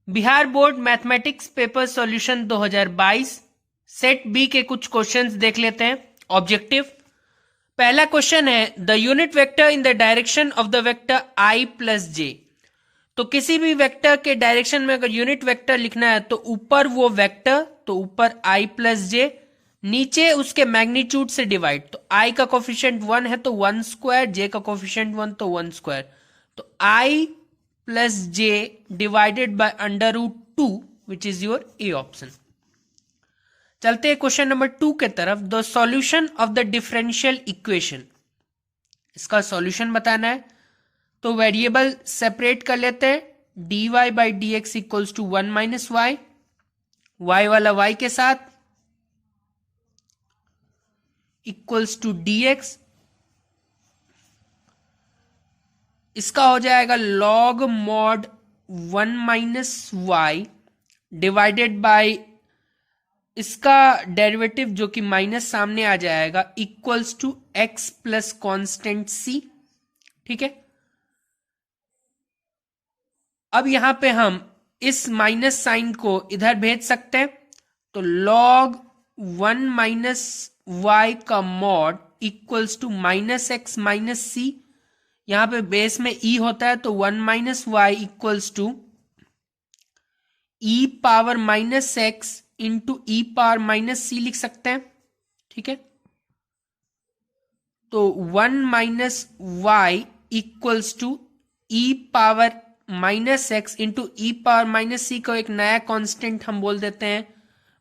Bihar board mathematics paper solution 2022 set B के कुछ questions देख लेते हैं। ऑब्जेक्टिव, पहला क्वेश्चन है the unit vector in the direction of the vector i plus j. तो किसी भी वेक्टर के डायरेक्शन में अगर यूनिट वेक्टर लिखना है तो ऊपर वो वेक्टर, तो ऊपर आई प्लस जे, नीचे उसके मैग्नीट्यूड से डिवाइड। तो आई का कोफिशिएंट 1 है तो 1 स्क्वायर, जे का कोफिशिएंट 1 तो 1 स्क्वायर, तो i plus j divided by under root 2 which is your A option. चलते हैं क्वेश्चन नंबर 2 के तरफ। The solution of the differential equation, इसका सॉल्यूशन बताना है। तो वेरिएबल सेपरेट कर लेते हैं। dy by d x equals to 1 minus y, y वाला y के साथ इक्वल्स टू dx, इसका हो जाएगा log mod 1 minus y divided by इसका डेरिवेटिव जो कि माइनस सामने आ जाएगा equals to x plus constant c। ठीक है, अब यहां पे हम इस माइनस साइन को इधर भेज सकते हैं। तो लॉग 1 माइनस वाई का mod equals to minus x minus c, यहां पे बेस में e होता है तो 1 minus y equals to e power minus x into e power minus c लिख सकते हैं। ठीक है, तो 1 minus y equals to e power minus x into e power minus c को एक नया कांस्टेंट हम बोल देते हैं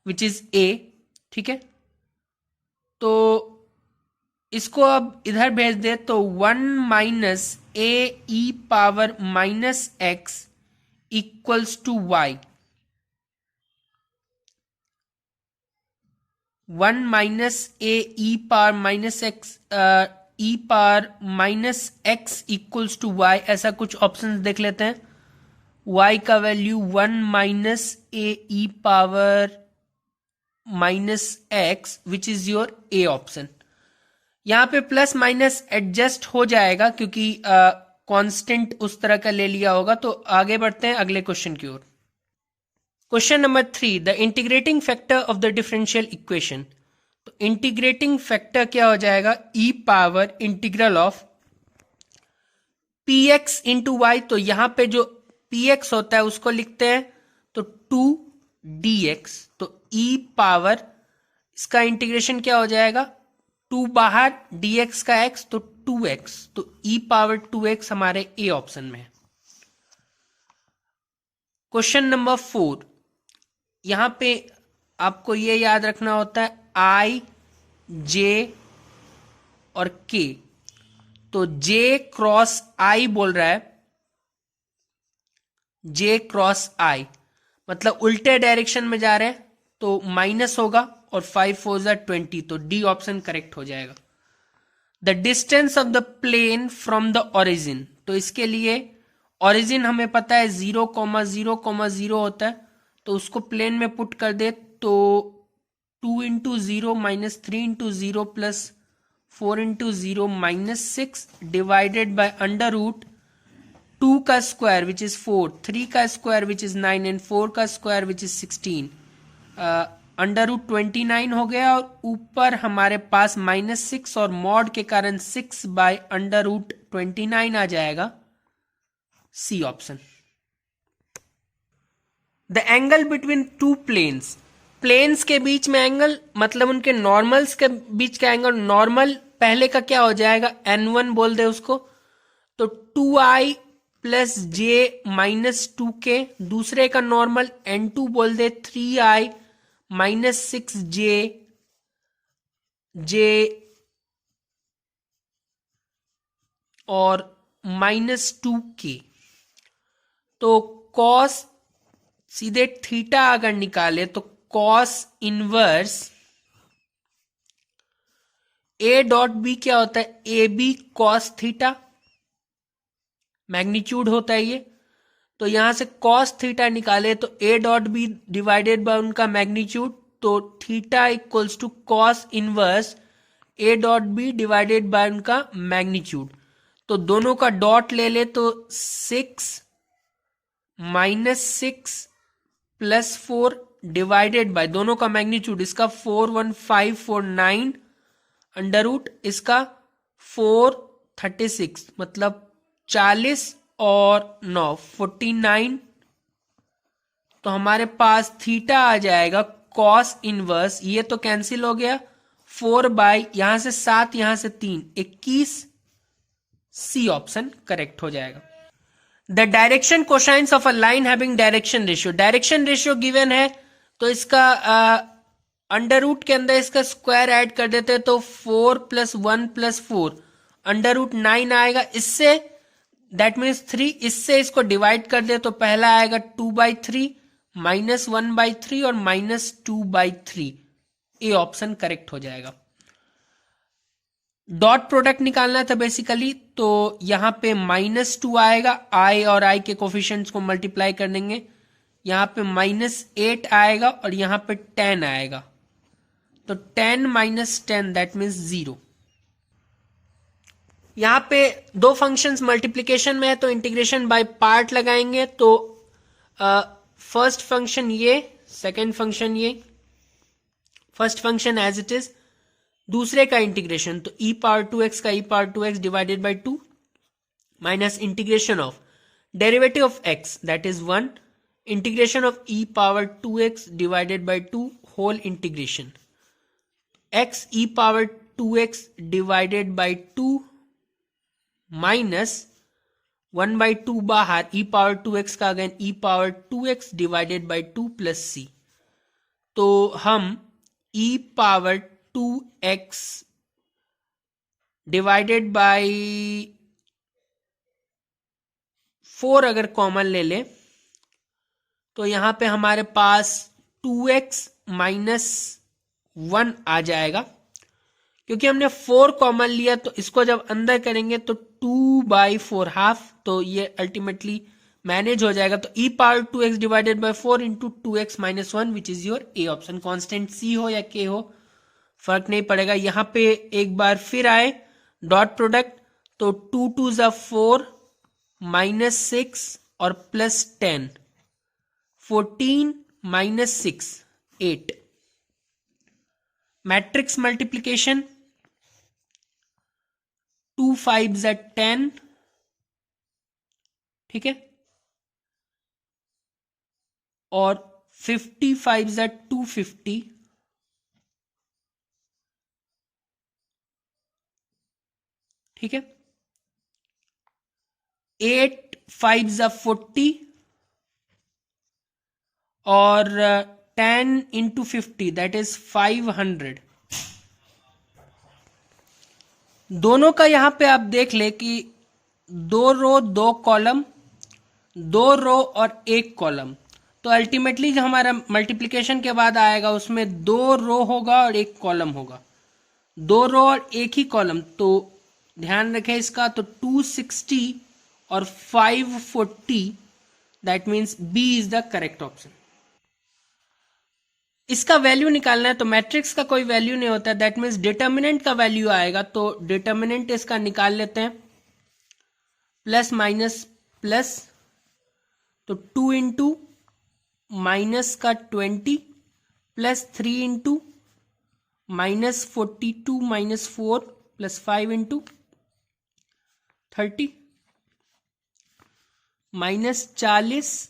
विच इज ए। ठीक है, तो इसको अब इधर भेज दे तो 1 minus A e power minus x equals to y, 1 minus A e power minus x e power minus x equals to y, ऐसा कुछ ऑप्शंस देख लेते हैं। y का value 1 minus A e power minus x which is your A option. यहां पे plus minus adjust हो जाएगा क्योंकि कांस्टेंट उस तरह का ले लिया होगा। तो आगे बढ़ते हैं अगले क्वेश्चन की ओर। Question number 3, the integrating factor of the differential equation. तो इंटीग्रेटिंग फैक्टर क्या हो जाएगा, e power integral of p x into y. तो यहां पे जो पी एक्स होता है उसको लिखते हैं तो 2 डी एक्स, तो ई पावर इसका इंटीग्रेशन क्या हो जाएगा, 2 बाहर dx का x तो 2x, तो e पावर 2x हमारे ए ऑप्शन में है। क्वेश्चन नंबर 4, यहां पे आपको ये याद रखना होता है i, j और k। तो j क्रॉस i बोल रहा है, j क्रॉस i मतलब उल्टे डायरेक्शन में जा रहे हैं तो माइनस होगा और 5 4 जा 20, तो डी ऑप्शन करेक्ट हो जाएगा। The distance of the plane from the origin, तो इसके लिए ओरिजिन हमें पता है 0,0,0 होता है, तो उसको प्लेन में पुट कर दे तो 2 into 0 minus 3 into 0 plus 4 into 0 minus 6 divided by under root 2 का स्क्वायर विच इज 4, 3 का स्क्वायर विच इज 9 एंड 4 का square which is 16, under root 29 हो गया और ऊपर हमारे पास -6 और मॉड के कारण 6 बाय अंडर रूट 29 आ जाएगा, C option. The angle between two planes, planes के बीच में एंगल मतलब उनके नॉर्मल्स के बीच का एंगल। नॉर्मल पहले का क्या हो जाएगा, n1 बोल दे उसको, तो 2i प्लस जे माइनस 2k। दूसरे का नॉर्मल n2 बोल दे 3i माइनस 6 जे और माइनस 2k। तो कॉस सीधे थीटा अगर निकाले तो cos inverse A dot B क्या होता है, A B cos theta, magnitude होता है ये। तो यहां से कॉस थीटा निकाले तो A dot B divided by उनका मैग्नीट्यूड, तो theta equals to cos inverse A dot B divided by उनका मैग्नीट्यूड। तो दोनों का डॉट ले ले तो 6 -6 प्लस 4 डिवाइडेड बाय, दोनों का मैग्नीट्यूड, इसका 41549 अंडर रूट इसका 436, मतलब 40 और 9 49। तो हमारे पास थीटा आ जाएगा कॉस इनवर्स, ये तो कैंसिल हो गया, 4 बाई यहां से 7 यहां से 3 21, सी ऑप्शन करेक्ट हो जाएगा। The direction cosines of a line having direction ratio, direction ratio given है तो इसका अंडर रूट के अंदर इसका स्क्वायर ऐड कर देते हैं तो 4 + 1 + 4 अंडर रूट 9 आएगा, इससे दैट मीन्स 3, इससे इसको डिवाइड कर दे तो पहला आएगा 2/3 -1/3 और -2/3, ए ऑप्शन करेक्ट हो जाएगा। डॉट प्रोडक्ट निकालना था बेसिकली, तो यहां पे -2 आएगा, आई और आई के कोफिशिएंट्स को मल्टीप्लाई कर देंगे, यहां पे -8 आएगा और यहां पे 10 आएगा, तो 10 - 10 दैट मीन्स 0। यहां पे दो फंक्शंस मल्टीप्लिकेशन में है तो इंटीग्रेशन बाय पार्ट लगाएंगे, तो फर्स्ट फंक्शन ये, सेकेंड फंक्शन ये, first function as it is, दूसरे का इंटीग्रेशन तो e⁻2x का e⁻2x divided by 2 minus integration of derivative of x that is 1 integration of e⁻2x divided by 2 whole integration x e⁻2x divided by 2 minus 1/2 बाहर e⁻2x का again e⁻2x divided by 2 plus c, तो हम e⁻2x divided bye 4 अगर common ले ले तो यहां पे हमारे पास 2x - 1 आ जाएगा, क्योंकि हमने 4 कॉमन लिया तो इसको जब अंदर करेंगे तो 2/4 हाफ, तो ये अल्टीमेटली मैनेज हो जाएगा, तो e⁻2x divided bye 4 into 2x - 1 which is your A option. Constant c हो या k हो फर्क नहीं पड़ेगा। यहां पे एक बार फिर आए डॉट प्रोडक्ट, तो 2 2 = 4 -6 और +10 14 - 6 8। मैट्रिक्स मल्टीप्लीकेशन 2 5 = 10, ठीक है, और 55 = 250, ठीक है, 8 5 = 40 और 10 × 50 दैट इज 500। दोनों का यहां पे आप देख ले कि 2 रो 2 कॉलम, 2 रो और 1 कॉलम, तो अल्टीमेटली जो हमारा मल्टीप्लिकेशन के बाद आएगा उसमें 2 रो होगा और 1 कॉलम होगा, 2 रो और 1 ही कॉलम, तो ध्यान रखें इसका, तो 260 और 540 that means B is the correct option. इसका वैल्यू निकालना है तो मैट्रिक्स का कोई वैल्यू नहीं होता, दैट मीन्स डिटर्मिनेंट का वैल्यू आएगा, तो डिटर्मिनेंट इसका निकाल लेते हैं, प्लस माइनस प्लस, तो 2 इंटू माइनस का 20 प्लस 3 इंटू -42 -4 प्लस 5 इंटू 30 -40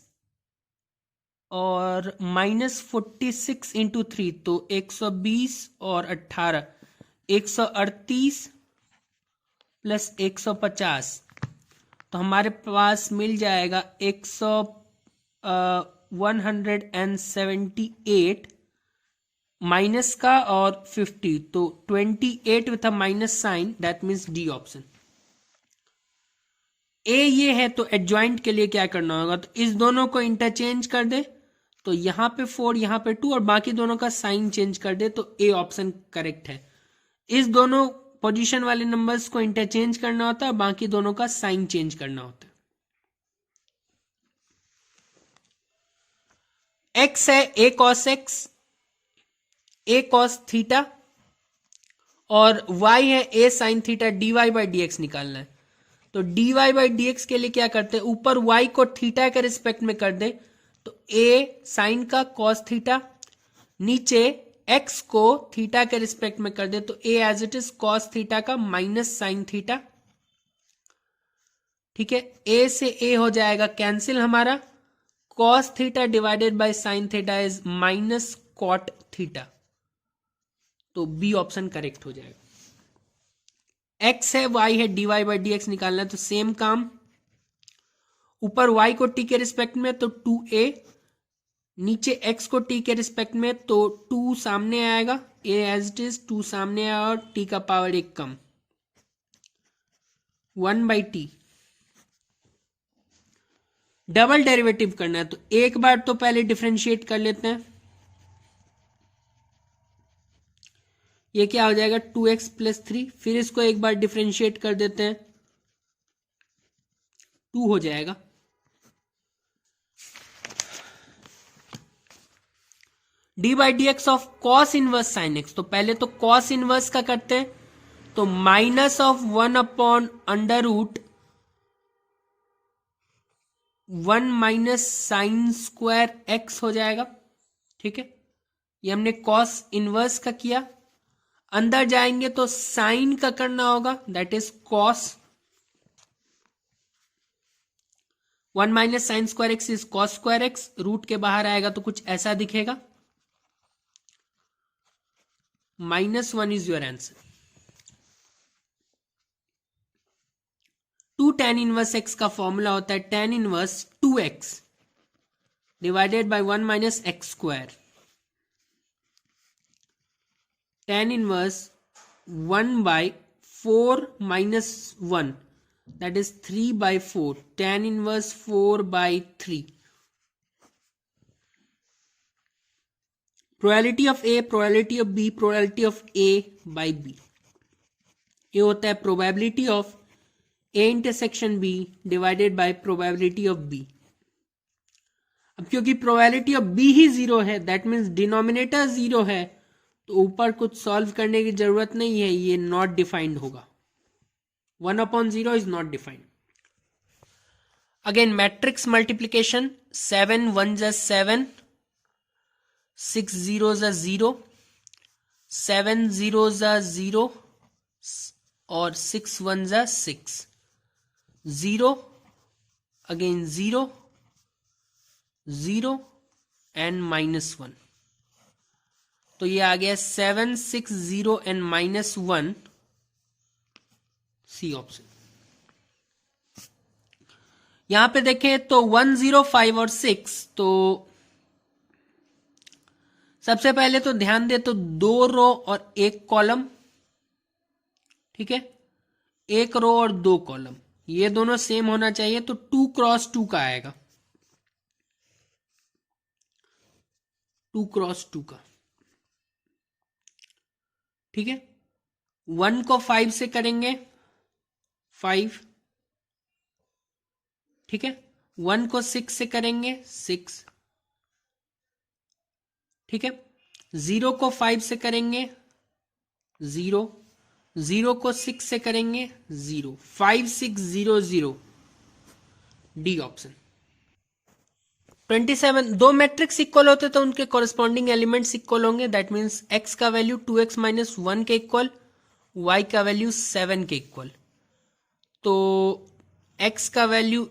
और -46 इंटू 3, तो 120 और 18 138 प्लस 150, तो हमारे पास मिल जाएगा 178 माइनस का और 50, तो 28 with a minus sign that means d option. ए ये है तो एडजॉइंट के लिए क्या करना होगा, तो इस दोनों को इंटरचेंज कर दे, तो यहां पे 4 यहां पे 2 और बाकी दोनों का साइन चेंज कर दे, तो ए ऑप्शन करेक्ट है। इस दोनों पोजीशन वाले नंबर्स को इंटरचेंज करना होता है, बाकी दोनों का साइन चेंज करना होता है। एक्स है a cos x, a cos theta, और y है a sin थीटा, dy/dx निकालना है, तो dy/dx के लिए क्या करते हैं, ऊपर y को थीटा के रिस्पेक्ट में कर दे, तो ए साइन का कॉस थीटा, नीचे एक्स को थीटा के रिस्पेक्ट में कर दे तो a as it is cos theta का माइनस साइन थीटा। ठीक है, ए से ए हो जाएगा कैंसिल हमारा, cos theta divided by sine theta is minus cot theta, तो बी ऑप्शन करेक्ट हो जाएगा। एक्स है, वाई है, d y by d x निकालना है तो सेम काम, ऊपर y को t के रिस्पेक्ट में तो 2a, नीचे x को t के रिस्पेक्ट में तो 2 सामने आएगा, a एज इट इज 2 सामने आया और t का पावर 1 कम, 1/t। डबल डेरिवेटिव करना है तो एक बार तो पहले डिफरेंशिएट कर लेते हैं, ये क्या हो जाएगा 2x + 3, फिर इसको एक बार डिफरेंशिएट कर देते हैं, 2 हो जाएगा। D by d x of cos inverse sine x, तो पहले तो कॉस इनवर्स का करते हैं, तो -1/√1 माइनस साइन स्क्वायर एक्स हो जाएगा। ठीक है, ये हमने कॉस इनवर्स का किया। अंदर जाएंगे तो साइन का करना होगा, that is cos 1 minus sine square x is cos square x, root के बाहर आएगा तो कुछ ऐसा दिखेगा, -1 is your answer. 2 tan inverse x का फॉर्मूला होता है tan inverse 2x divided by 1 minus x square, tan inverse 1/4 minus 1 that is 3/4, tan inverse 4/3। Probability of A, probability of B, probability of A by B, ये होता है probability of A intersection B divided by probability of B. अब क्योंकि probability of B ही 0 है, that means denominator 0 है, तो ऊपर कुछ सॉल्व करने की जरूरत नहीं है, ये नॉट डिफाइंड होगा, 1/0 is not defined. Again matrix multiplication, 7 1 जा 7, 6 0 जा 0, 7 0 जा 0 और 6 1 जा 6, 0 अगेन 0 0 एंड -1, तो ये आ गया 7 6 0 एंड -1, सी ऑप्शन। यहां पे देखें तो 1 0 5 और 6, तो सबसे पहले तो ध्यान दे तो 2 रो और 1 कॉलम, ठीक है, 1 रो और 2 कॉलम, ये दोनों सेम होना चाहिए, तो 2 क्रॉस 2 का आएगा, 2 क्रॉस 2 का। ठीक है, 1 को 5 से करेंगे 5, ठीक है, 1 को 6 से करेंगे 6, ठीक है, 0 को 5 से करेंगे 0, 0 को 6 से करेंगे 0, 5 6 0 0, डी ऑप्शन। 27, दो मैट्रिक्स इक्वल होते तो उनके कॉरेस्पॉन्डिंग एलिमेंट्स इक्वल होंगे, दैट मीन्स x का वैल्यू 2x माइनस 1 के इक्वल, y का वैल्यू 7 के इक्वल, तो x का वैल्यू,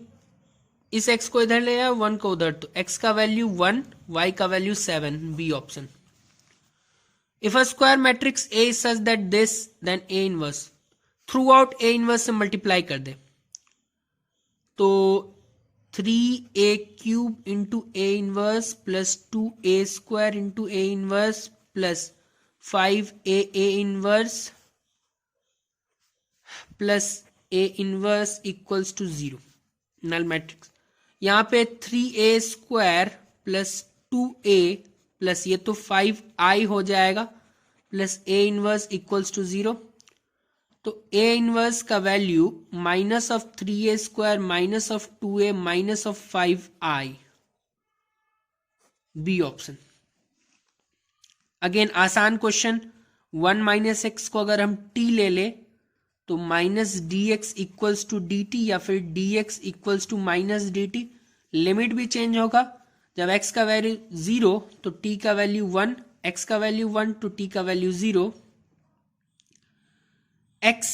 इस x को इधर ले आया 1 को उधर, तो x का वैल्यू 1, y का value 7, B option. If a square matrix A is such that this then A inverse, throughout A inverse से मल्टीप्लाई कर दे, तो 3a³ into A inverse plus 2a square into A inverse plus 5a inverse plus A inverse equals to 0, null matrix. यहां पे 3a square plus 2a plus ये तो 5i हो जाएगा plus A inverse equals to 0, तो A inverse का value minus of 3a square minus of 2a minus of 5i, B option. Again आसान question, 1 minus x को अगर हम t ले ले तो minus d x equals to d t या फिर d x equals to minus d t, limit भी चेंज होगा, जब x का वैल्यू 0 तो t का वैल्यू 1, x का वैल्यू 1 तो t का वैल्यू 0। x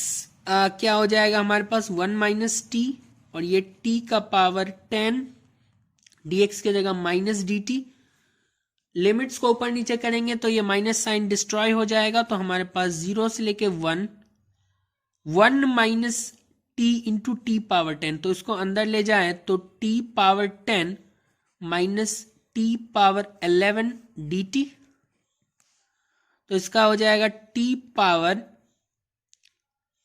क्या हो जाएगा हमारे पास 1 माइनस टी, और ये t का पावर 10, dx की जगह माइनस dt। लिमिट्स को ऊपर नीचे करेंगे तो ये माइनस साइन डिस्ट्रॉय हो जाएगा, तो हमारे पास 0 से लेके 1 minus T into T power 10, तो इसको अंदर ले जाए तो t power 10 minus T power 11 dt, तो इसका हो जाएगा t power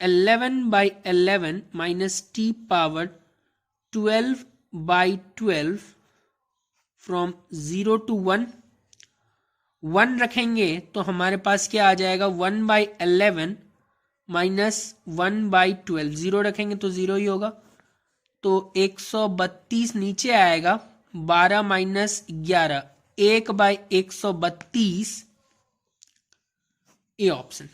11/11 minus T power 12/12 from 0 to 1 रखेंगे तो हमारे पास क्या आ जाएगा 1/11 माइनस 1/12, 0 रखेंगे तो 0 ही होगा, तो 132 नीचे आएगा, 12 minus 11, 1/132, A option.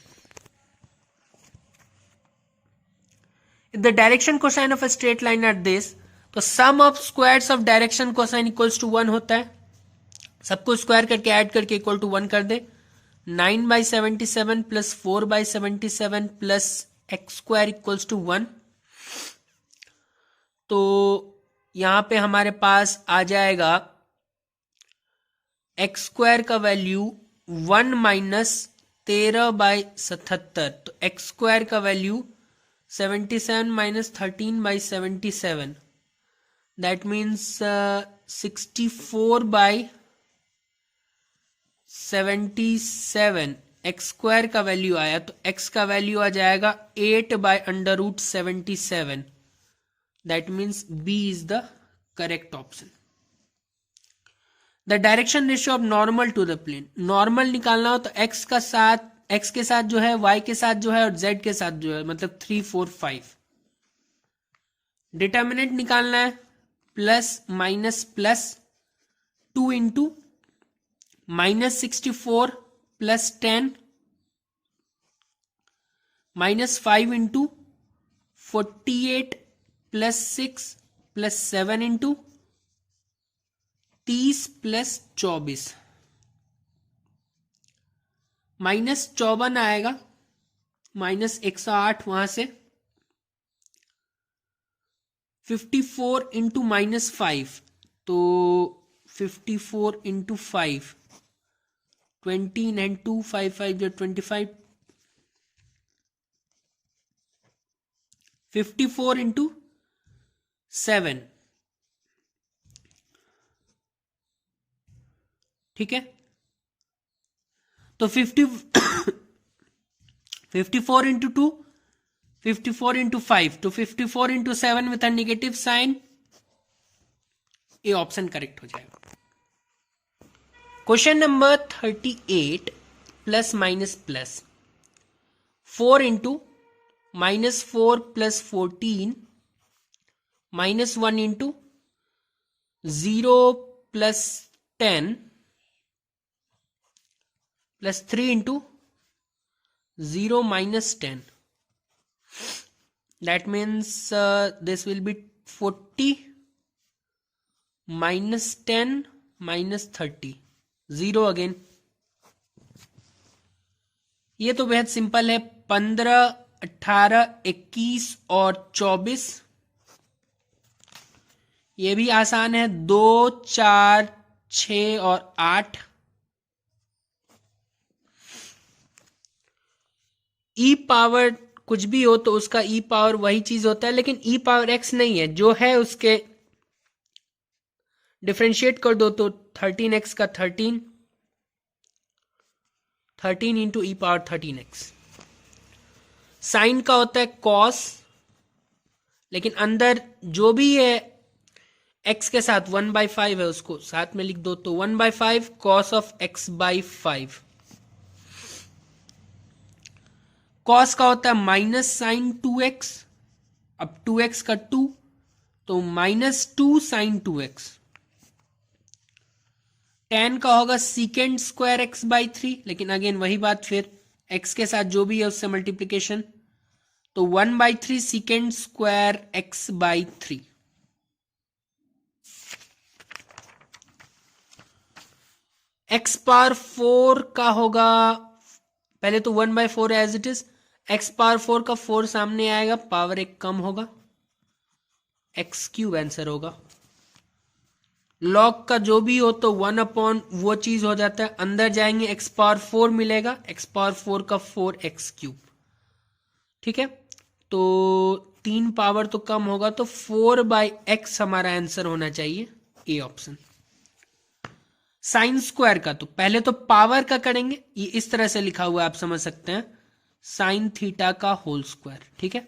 If the direction cosine of a straight line are this, तो sum of squares of direction cosine equals to 1 होता है, सबको स्क्वायर करके ऐड करके इक्वल टू 1 कर दे। 9/77 plus 4/77 plus x square equals to 1, तो यहां पे हमारे पास आ जाएगा एक्स स्क्वायर का वैल्यू 1 माइनस 13/77, तो एक्स स्क्वायर का value 77 minus 13/77, that means 64/77 x square का वैल्यू आया, तो एक्स का वैल्यू आ जाएगा 8/√77, that means B is the correct option. The direction ratio of normal to the plane, normal निकालना हो तो एक्स के साथ जो है, वाई के साथ जो है, और जेड के साथ जो है, मतलब 3, 4, 5। डिटर्मिनेंट निकालना है, plus minus plus 2 into minus 64 plus 10 minus 5 into 48 plus 6 plus 7 into 30 plus 24, minus 54 आएगा, माइनस 108 वहां से, 54 इंटू माइनस 5, तो 54 इंटू 5, 20 and 2, 5, 5 जो 25, 54 इंटू 7, ठीक है, तो 54 इंटू 2, 54 इंटू 5, तो 54 into 7 with a negative sign, ये ऑप्शन करेक्ट हो जाएगा। Question number 38, plus minus plus 4 into minus 4 plus 14 minus 1 into 0 plus 10 plus 3 into 0 minus 10, that means this will be 40 minus 10 minus 30, 0 again। ये तो बेहद simple है, 15, 18, 21 और 24, ये भी आसान है, 2, 4, 6 और 8। ई पावर कुछ भी हो तो उसका ई पावर वही चीज होता है, लेकिन ई पावर एक्स नहीं है, जो है उसके डिफरेंशिएट कर दो तो 13x का 13 into e power 13x। Sign का होता है कॉस, लेकिन अंदर जो भी है x के साथ 1/5 है, उसको साथ में लिख दो, तो 1/5 cos ऑफ x/5। कॉस का होता है माइनस साइन 2x, अब 2x का 2, तो -2 साइन 2x। tan का होगा सीकेंड स्क्वायर x/3, लेकिन अगेन वही बात, फिर x के साथ जो भी है उससे मल्टीप्लीकेशन, तो 1/3 secant square x/3। X power 4 का होगा, पहले तो 1/4 as it is, x power 4 का 4 सामने आएगा, पावर एक कम होगा, एक्स क्यूब आंसर होगा। लॉग का जो भी हो तो 1 वो चीज हो जाता है, अंदर जाएंगे एक्स पावर 4 मिलेगा, एक्स पावर 4 का 4 एक्स क्यूब। ठीक है, तो 3 पावर तो कम होगा, तो 4/x हमारा आंसर होना चाहिए, ए ऑप्शन। साइन स्क्वायर का तो पहले तो पावर का करेंगे, ये इस तरह से लिखा हुआ है, आप समझ सकते हैं, साइन थीटा का होल स्क्वायर। ठीक है,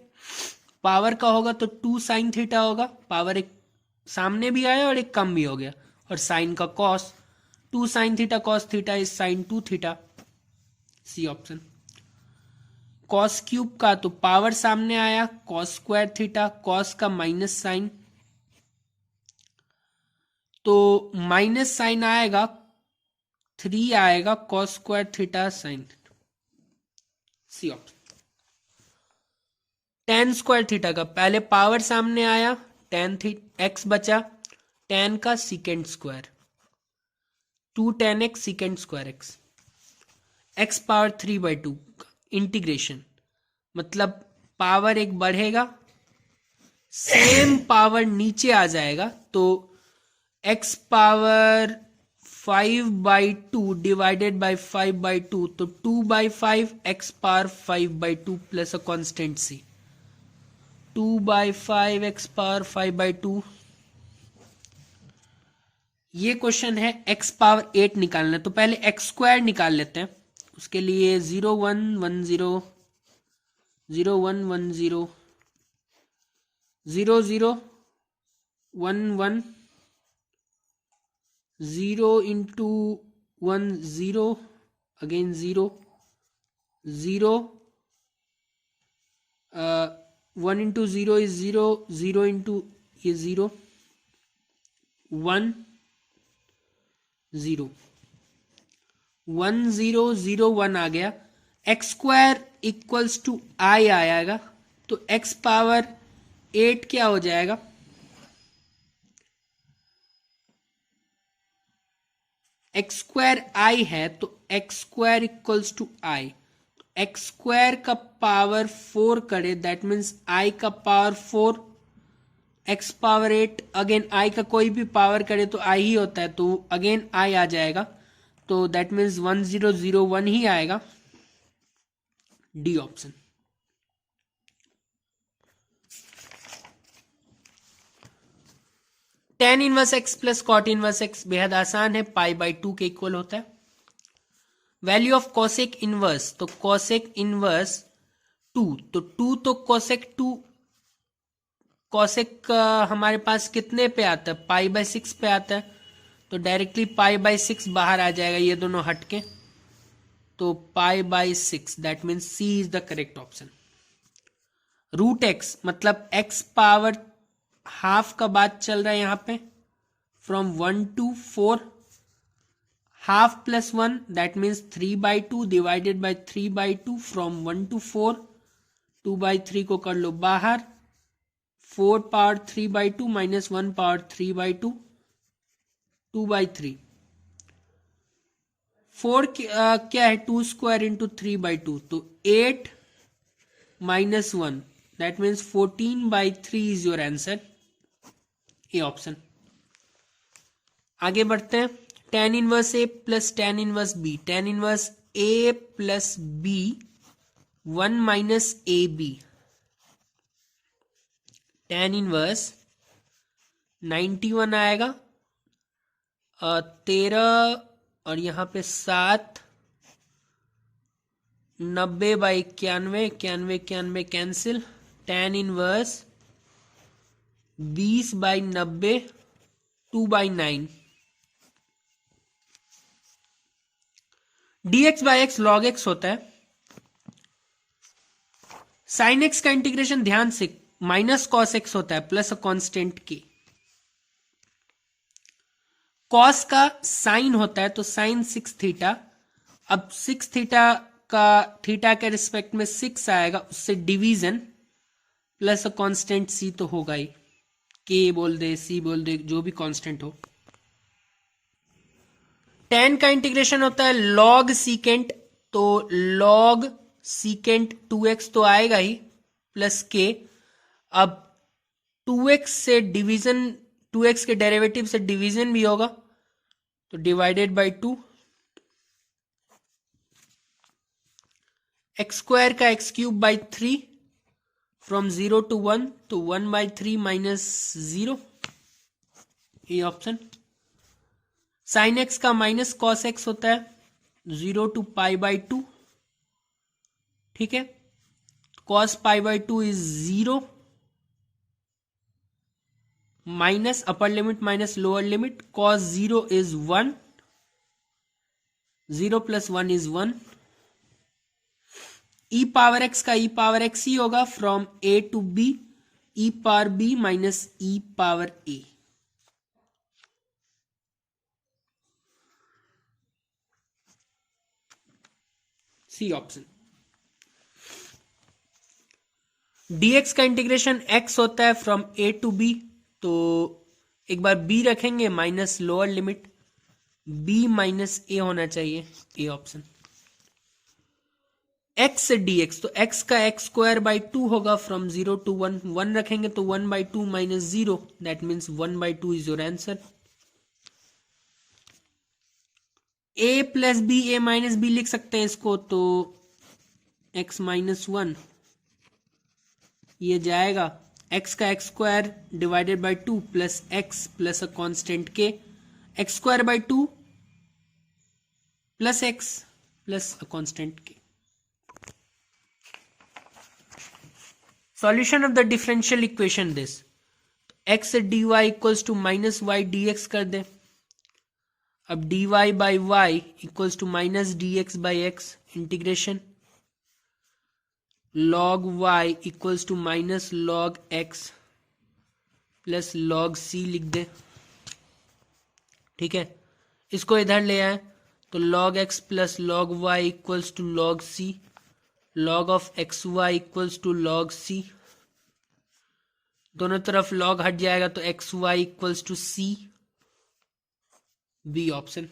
पावर का होगा तो 2 साइन थीटा होगा, पावर एक सामने भी आया और एक कम भी हो गया, और साइन का cos, 2 sine theta cos theta is sine 2 theta, C option. Cos cube का तो पावर सामने आया, कॉस स्क्वायर थीटा, कॉस का माइनस साइन, तो माइनस साइन आएगा, 3 आएगा, cos square theta sine, C option. Tan square theta का पहले पावर सामने आया, टेन एक्स बचा, टेन का secant square, 2 tan x secant square x, x power 3/2 integration, मतलब पावर एक बढ़ेगा, सेम पावर नीचे आ जाएगा, तो x पावर 5/2 डिवाइडेड बाय 5/2, तो 2/5 x power 5/2 plus a constant c, 2/5 x power 5/2। ये क्वेश्चन है x पावर 8 निकालना, तो पहले x स्क्वायर निकाल लेते हैं, उसके लिए 0 1 1 0 0 1 1 0 0 0 1 1 0 into 1 0 again 0 0 1 into 0 is 0 0 into ये 0 1 0 1 0 0 1 आ गया, एक्स स्क्वायर इक्वल्स टू आई आएगा, तो एक्स पावर 8 क्या हो जाएगा, एक्स स्क्वायर आई है तो x square equals to I, x square का पावर 4 करे, दैट मीन्स आई का power 4, x power 8, again I का कोई भी पावर करे तो आई ही होता है, तो अगेन आई आ जाएगा, तो दैट मीन्स 1001 ही आएगा, D option. Tan inverse x plus cot inverse x बेहद आसान है, π/2 के इक्वल होता है। वैल्यू ऑफ कोसेक इनवर्स, तो कोसेक इनवर्स 2, तो 2 तो कोसेक 2, कोसेक हमारे पास कितने पे आता है, π/6 पे आता है, तो डायरेक्टली π/6 बाहर आ जाएगा, ये दोनों हटके, तो π/6, that means c is the correct option. Root x मतलब एक्स पावर हाफ का बात चल रहा है यहाँ पे, from 1 to 4, half plus 1 that means 3/2 divided by 3/2, from 1 to 4, 2/3 को कर लो बाहर, 4 पावर 3/2 माइनस 1 पावर 3/2, 2/3, 4 क्या है, 2 स्क्वायर इंटू 3/2, तो 8 minus 1 that means 14/3 is your answer, A option. आगे बढ़ते हैं, tan inverse A plus tan inverse B, tan inverse A plus B 1 minus A B, tan inverse 91 आएगा, 13 और यहाँ पे 7, 90/91, 91 cancel, tan inverse 20/90, 2/9, dx/x log x होता है, sign x का इंटीग्रेशन ध्यान से माइनस कॉस एक्स होता है प्लस अ कांस्टेंट के, कॉस का साइन होता है तो साइन 6 थीटा, अब 6 थीटा का थीटा के रिस्पेक्ट में 6 आएगा, उससे डिवीजन प्लस अ कांस्टेंट सी तो होगा ही, के बोल दे सी बोल दे जो भी कांस्टेंट हो। tan का इंटीग्रेशन होता है log सीकेंट, तो log सीकेंट 2x तो आएगा ही प्लस k। अब 2x से डिवीजन, 2x के डेरिवेटिव से डिवीजन भी होगा तो डिवाइडेड बाय 2, एक्स स्क्वायर का x cube by 3 from 0 to 1, तो 1/3 माइनस 0, ये ऑप्शन। साइन एक्स का माइनस कॉस एक्स होता है 0 to π/2, ठीक है। Cos π/2 is 0 minus upper limit minus lower limit, cos 0 is 1, 0 + 1 is 1। E power x का e power x ही होगा from a to b, e power b minus e power a। C option. dx का integration x होता है from a to b, तो एक बार b रखेंगे minus lower limit b minus a होना चाहिए, ए ऑप्शन। x से dx, तो x का x स्क्वायर बाई 2 होगा फ्रॉम 0 to 1, 1 रखेंगे तो 1/2 minus 0, that means 1/2 is your answer. a plus B, a minus B लिख सकते हैं इसको, तो x माइनस 1 ये जाएगा, x का x square divided by 2 plus x plus a constant k, x square by 2 plus x plus a constant k। Solution of the differential equation this, x से dy equals to minus y dx कर दे। अब dy by y equals to minus dx by x, integration log y equals to minus log x plus log c लिख दे, ठीक है। इसको इधर ले आए तो log x plus log y equals to log c, log of x y equals to log c, दोनों तरफ log हट जाएगा तो x y equals to c, B option.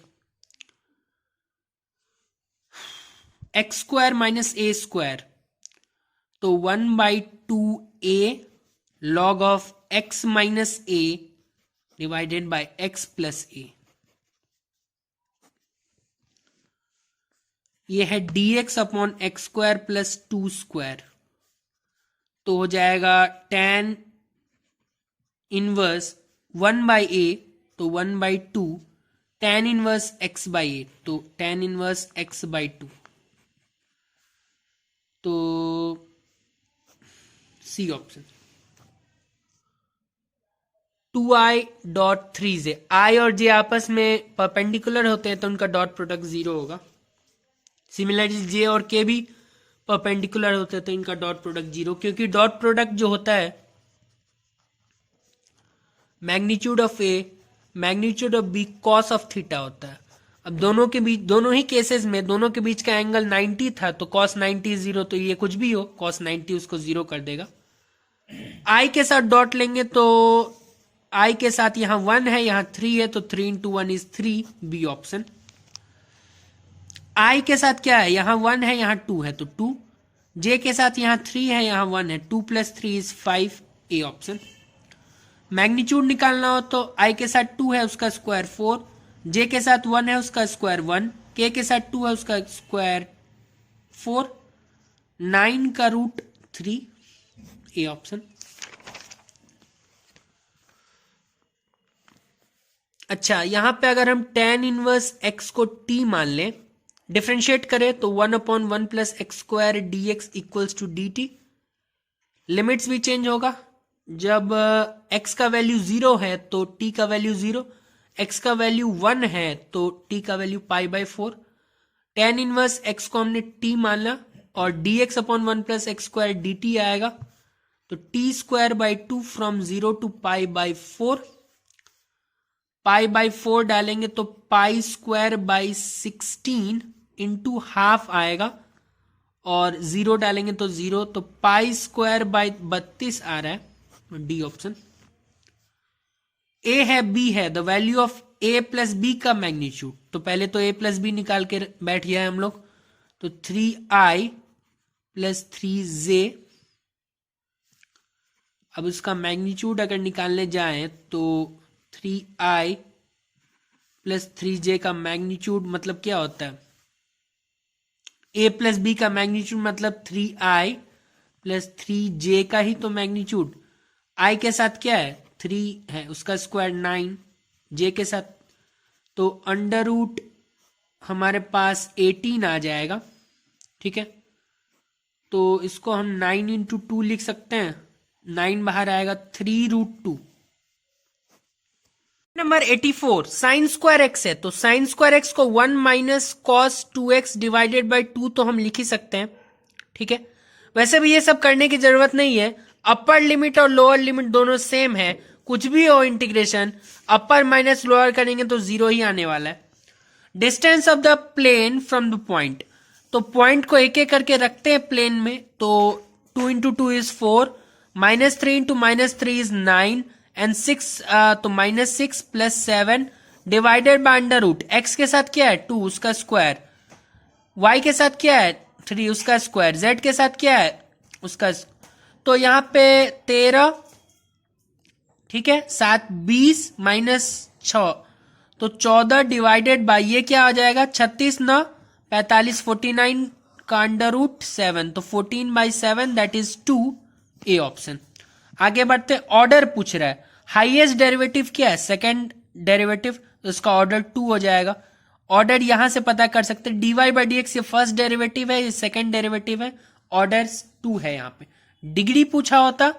X square minus a square, तो 1/2a log of x minus a divided by x plus a, ये है dx upon x square plus 2 square, तो हो जाएगा tan इनवर्स 1/a, तो 1/2 tan inverse x/a, तो tan inverse x/2, तो C option. 2i.3j, i और j आपस में परपेंडिकुलर होते हैं तो उनका डॉट प्रोडक्ट 0 होगा। सिमिलरली j और k भी परपेंडिकुलर होते हैं तो इनका डॉट प्रोडक्ट 0, क्योंकि डॉट प्रोडक्ट जो होता है magnitude of a magnitude of b cos of theta होता है। अब दोनों के बीच, दोनों ही केसेस में दोनों के बीच का एंगल 90 था, तो cos 90 0, तो ये कुछ भी हो cos 90 उसको 0 कर देगा। i के साथ डॉट लेंगे तो i के साथ यहां 1 है यहां 3 है, तो 3 × 1 इज 3, बी ऑप्शन। i के साथ क्या है, यहां 1 है यहां 2 है तो 2, j के साथ यहां 3 है यहां 1 है, 2 + 3 इज 5, ए ऑप्शन। मैग्नीट्यूड निकालना हो तो i के साथ 2 है उसका स्क्वायर 4, j के साथ 1 है उसका स्क्वायर 1, k के साथ 2 है उसका स्क्वायर 4, 9 का रूट 3, ए ऑप्शन। अच्छा, यहां पे अगर हम tan इनवर्स x को t मान लें, डिफरेंशिएट करें तो 1/1 plus x square dx equals to dt। Limits भी चेंज होगा, जब x का वैल्यू 0 है तो t का वैल्यू 0, x का वैल्यू 1 है तो t का वैल्यू π/4। tan इनवर्स x को हमने t माना और dx upon 1 plus x square dt आएगा, तो t²/2 फ्रॉम 0 to π/4, π/4 डालेंगे तो π² 16 हाफ आएगा, और 0 डालेंगे तो 0, तो π² 32 आ रहा है, डी ऑप्शन। ए है बी है, the value of A plus B का मैग्नीट्यूड, तो पहले तो ए प्लस बी निकाल के बैठ गया है हम लोग, तो 3i प्लस 3j। अब उसका मैग्नीट्यूड अगर निकालने जाएं तो 3i प्लस 3j का मैग्नीट्यूड मतलब क्या होता है, a प्लस बी का मैग्नीट्यूड मतलब 3i प्लस 3j का ही तो मैग्नीट्यूड। i के साथ क्या है 3 है, उसका स्क्वायर 9, j के साथ तो अंडर रूट हमारे पास 18 आ जाएगा। ठीक है, तो इसको हम 9 इंटू 2 लिख सकते हैं, 9 बाहर आएगा 3√2। नंबर 84 साइन स्क्वायर एक्स है, तो साइन स्क्वायर एक्स को 1 minus cos 2x divided by 2 तो हम लिख ही सकते हैं। ठीक है, वैसे भी ये सब करने की जरूरत नहीं है, अपर लिमिट और लोअर लिमिट दोनों सेम है, कुछ भी हो इंटीग्रेशन अपर माइनस लोअर करेंगे तो 0 ही आने वाला है। Distance of the plane from the point, तो पॉइंट को एक एक करके रखते हैं प्लेन में, तो 2 into 2 is 4, -3 into -3 is 9 and 6 तो -6 plus 7 divided by under root. X के साथ क्या है 2 उसका स्क्वायर, वाई के साथ क्या है 3 उसका स्क्वायर, जेड के साथ क्या है उसका, तो यहां पे 13, ठीक है 7 20 -6 तो 14 डिवाइडेड बाय ये क्या आ जाएगा 36 9 45 49 का अंडर रूट 7, तो 14/7 दैट इज 2, ए ऑप्शन। आगे बढ़ते, ऑर्डर पूछ रहा है, हाईएस्ट डेरिवेटिव क्या है सेकंड डेरिवेटिव, तो इसका ऑर्डर 2 हो जाएगा। ऑर्डर यहां से पता कर सकते हैं, dy/dx ये फर्स्ट डेरिवेटिव है, ये सेकंड डेरिवेटिव है, ऑर्डर 2 है। यहाँ पे डिग्री पूछा होता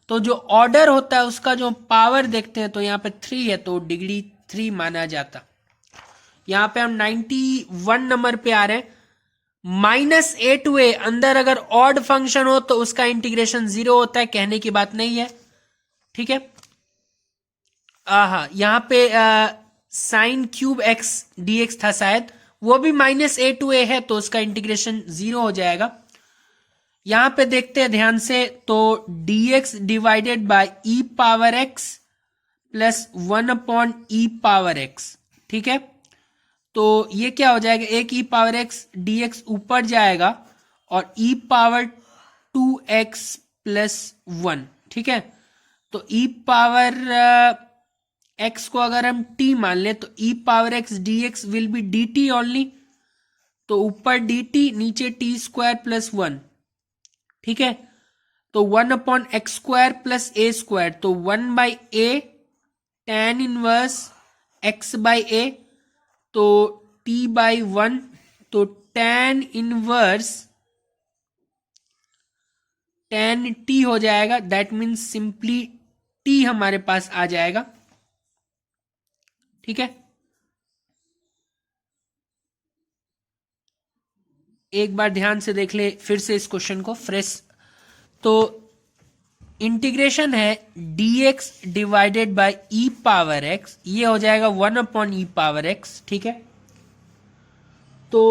तो जो ऑर्डर होता है उसका जो पावर देखते हैं, तो यहाँ पे 3 है तो डिग्री 3 माना जाता। यहाँ पे हम 91 नंबर पे आ रहे हैं, -a to a अंदर अगर ऑड फंक्शन हो तो उसका इंटीग्रेशन 0 होता है, कहने की बात नहीं है। ठीक है, यहां पे साइन क्यूब एक्स dx था शायद, वो भी -a to a है तो उसका इंटीग्रेशन 0 हो जाएगा। यहां पे देखते हैं ध्यान से, तो dx divided by e power x plus 1/e⁻x। ठीक है, तो ये क्या हो जाएगा, एक e पावर x dx ऊपर जाएगा और e पावर 2x प्लस 1। ठीक है, तो e पावर x को अगर हम t मान ले तो e power x dx will be dt only, तो ऊपर dt नीचे t² प्लस 1। ठीक है, तो 1/x² प्लस a², तो 1/a tan इनवर्स x/a, तो t/1, तो tan इनवर्स tan t हो जाएगा, दैट मीन्स सिंपली t हमारे पास आ जाएगा। ठीक है, एक बार ध्यान से देख ले फिर से इस क्वेश्चन को फ्रेश, तो इंटीग्रेशन है dx divided by e power x, ये हो जाएगा 1/e⁻x। ठीक है, तो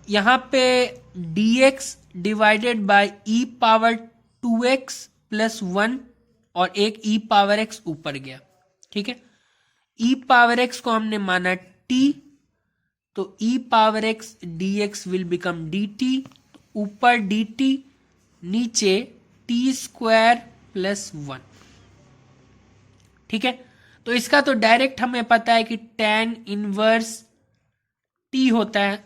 यहां पे dx divided by e power 2x plus 1 और एक e पावर x ऊपर गया। ठीक है, e पावर x को हमने माना t, तो e power x dx will become dt, ऊपर dt नीचे t² प्लस 1। ठीक है, तो इसका तो डायरेक्ट हमें पता है कि tan इनवर्स t होता है।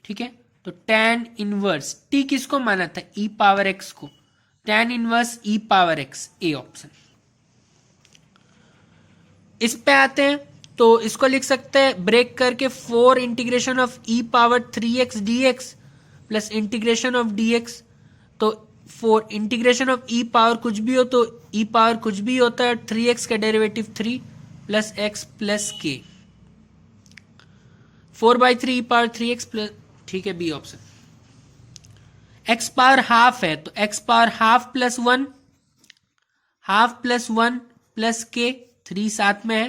ठीक है, तो tan इनवर्स t किसको माना था e पावर x को, tan inverse e power x, A option. इस पे आते हैं, तो इसको लिख सकते हैं ब्रेक करके 4 integration of e power 3x dx plus integration of dx, तो 4 इंटीग्रेशन ऑफ e पावर कुछ भी हो तो e पावर कुछ भी होता है, 3x का derivative 3 plus x plus k, 4/3 e power 3x plus, ठीक है B option. x power half है तो x power half plus 1, half plus 1 plus k, 3 साथ में है,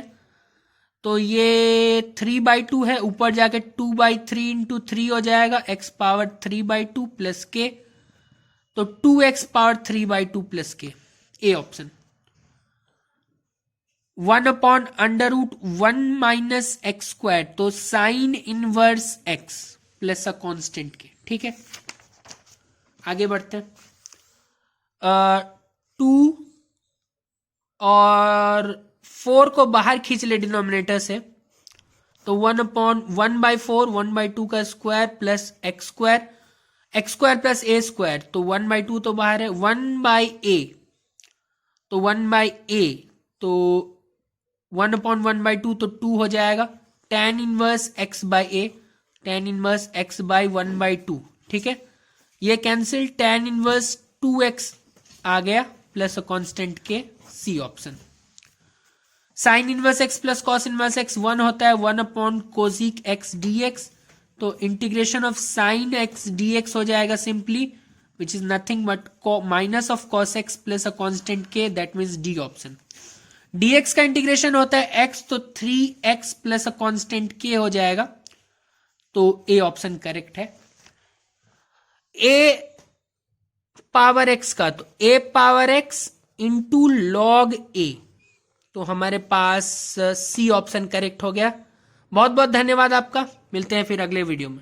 तो ये 3/2 है, ऊपर जाके 2/3 इंटू 3 हो जाएगा, x पावर 3/2 प्लस k, तो 2x power 3/2 plus k, a option. 1 upon under root 1 minus x square, तो sine inverse x plus a constant k. ठीक है, आगे बढ़ते हैं। 2 और 4 को बाहर खींच ले डिनोमिनेटर से, तो 1 अपॉन 1/4 1/2 का square plus x square plus a square, तो 1/2 तो बाहर है, 1/a, तो 1/a, तो 1 अपॉन 1/2 तो 2 हो जाएगा, tan inverse x by A, tan inverse x by 1/2। ठीक है, ये कैंसिल, tan इनवर्स 2x आ गया plus constant k, c option. Sine inverse x plus cos inverse x 1 होता है, 1 अपॉन कोजिक x dx, तो integration of sine x dx हो जाएगा simply, which is nothing but minus of cos x plus a constant k, that means d option. dx का integration होता है x, तो 3x plus a constant के हो जाएगा, तो ए ऑप्शन करेक्ट है। a पावर x का, तो a power x into log a, तो हमारे पास सी ऑप्शन करेक्ट हो गया। बहुत बहुत धन्यवाद आपका, मिलते हैं फिर अगले वीडियो में।